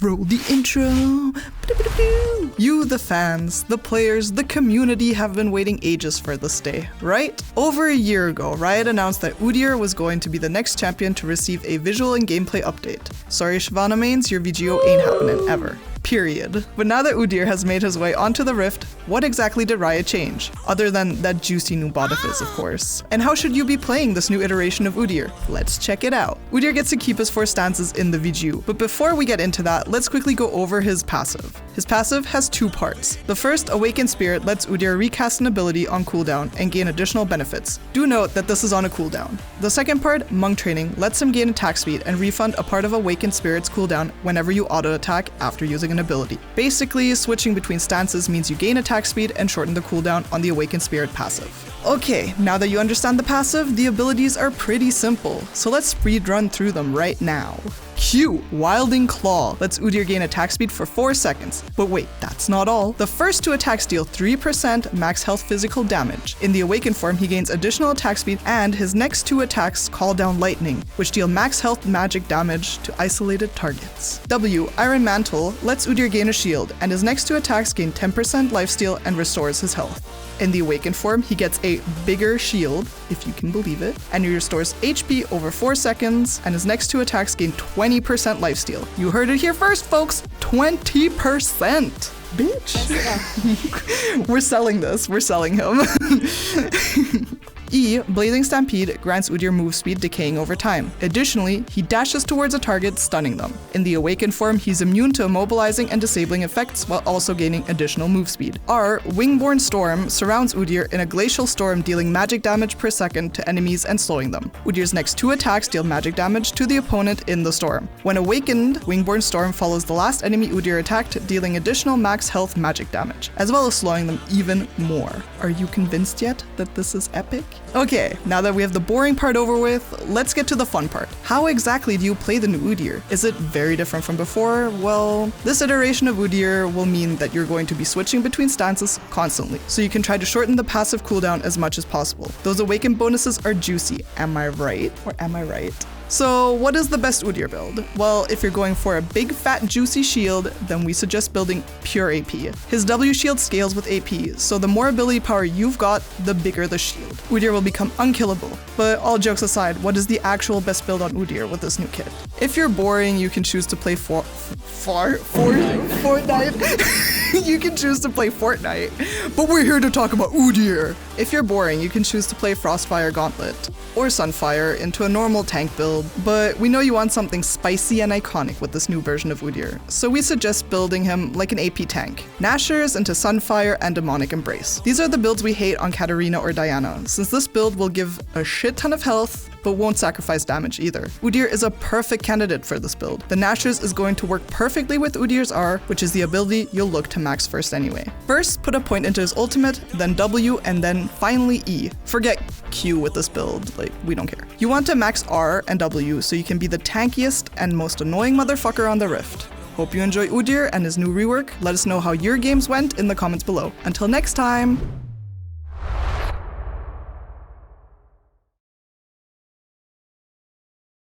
Roll the intro. You, the fans, the players, the community have been waiting ages for this day, right? Over a year ago, Riot announced that Udyr was going to be the next champion to receive a visual and gameplay update. Sorry Shyvana mains, your VGO ain't happening ever. Period. But now that Udyr has made his way onto the Rift, what exactly did Riot change? Other than that juicy new bonifice, of course. And how should you be playing this new iteration of Udyr? Let's check it out. Udyr gets to keep his 4 stances in the VGU, but before we get into that, let's quickly go over his passive. His passive has 2 parts. The first, Awakened Spirit, lets Udyr recast an ability on cooldown and gain additional benefits. Do note that this is on a cooldown. The second part, Monk Training, lets him gain attack speed and refund a part of Awakened Spirit's cooldown whenever you auto-attack after using an ability. Basically, switching between stances means you gain attack speed and shorten the cooldown on the Awakened Spirit passive. Okay, now that you understand the passive, the abilities are pretty simple, so let's speed run through them right now. Q, Wilding Claw, lets Udyr gain attack speed for 4 seconds. But wait, that's not all. The first 2 attacks deal 3% max health physical damage. In the Awakened form, he gains additional attack speed, and his next 2 attacks call down Lightning, which deal max health magic damage to isolated targets. W, Iron Mantle, lets Udyr gain a shield, and his next 2 attacks gain 10% lifesteal and restores his health. In the Awakened form, he gets a bigger shield, if you can believe it, and he restores HP over 4 seconds, and his next 2 attacks gain 20% lifesteal. You heard it here first, folks! 20%! Bitch! We're selling this. We're selling him. E, Blazing Stampede, grants Udyr move speed decaying over time. Additionally, he dashes towards a target, stunning them. In the Awakened form, he's immune to immobilizing and disabling effects while also gaining additional move speed. R, Wingborne Storm, surrounds Udyr in a glacial storm, dealing magic damage per second to enemies and slowing them. Udyr's next 2 attacks deal magic damage to the opponent in the storm. When awakened, Wingborne Storm follows the last enemy Udyr attacked, dealing additional max health magic damage, as well as slowing them even more. Are you convinced yet that this is epic? Okay, now that we have the boring part over with, let's get to the fun part. How exactly do you play the new Udyr? Is it very different from before? Well, this iteration of Udyr will mean that you're going to be switching between stances constantly, so you can try to shorten the passive cooldown as much as possible. Those awakened bonuses are juicy, am I right? Or am I right? So what is the best Udyr build? Well, if you're going for a big fat juicy shield, then we suggest building pure AP. His W shield scales with AP, so the more ability power you've got, the bigger the shield. Udyr will become unkillable. But all jokes aside, what is the actual best build on Udyr with this new kit? If you're boring, you can choose to play Fortnite. You can choose to play Fortnite, but we're here to talk about Udyr. If you're boring, you can choose to play Frostfire Gauntlet or Sunfire into a normal tank build, but we know you want something spicy and iconic with this new version of Udyr, so we suggest building him like an AP tank. Nashers into Sunfire and Demonic Embrace. These are the builds we hate on Katarina or Diana, since this build will give a shit ton of health, but won't sacrifice damage either. Udyr is a perfect candidate for this build. The Nashers is going to work perfectly with Udyr's R, which is the ability you'll look to max first anyway. First, put a point into his ultimate, then W, and then finally E. Forget Q with this build, like, we don't care. You want to max R and W so you can be the tankiest and most annoying motherfucker on the Rift. Hope you enjoy Udyr and his new rework. Let us know how your games went in the comments below. Until next time!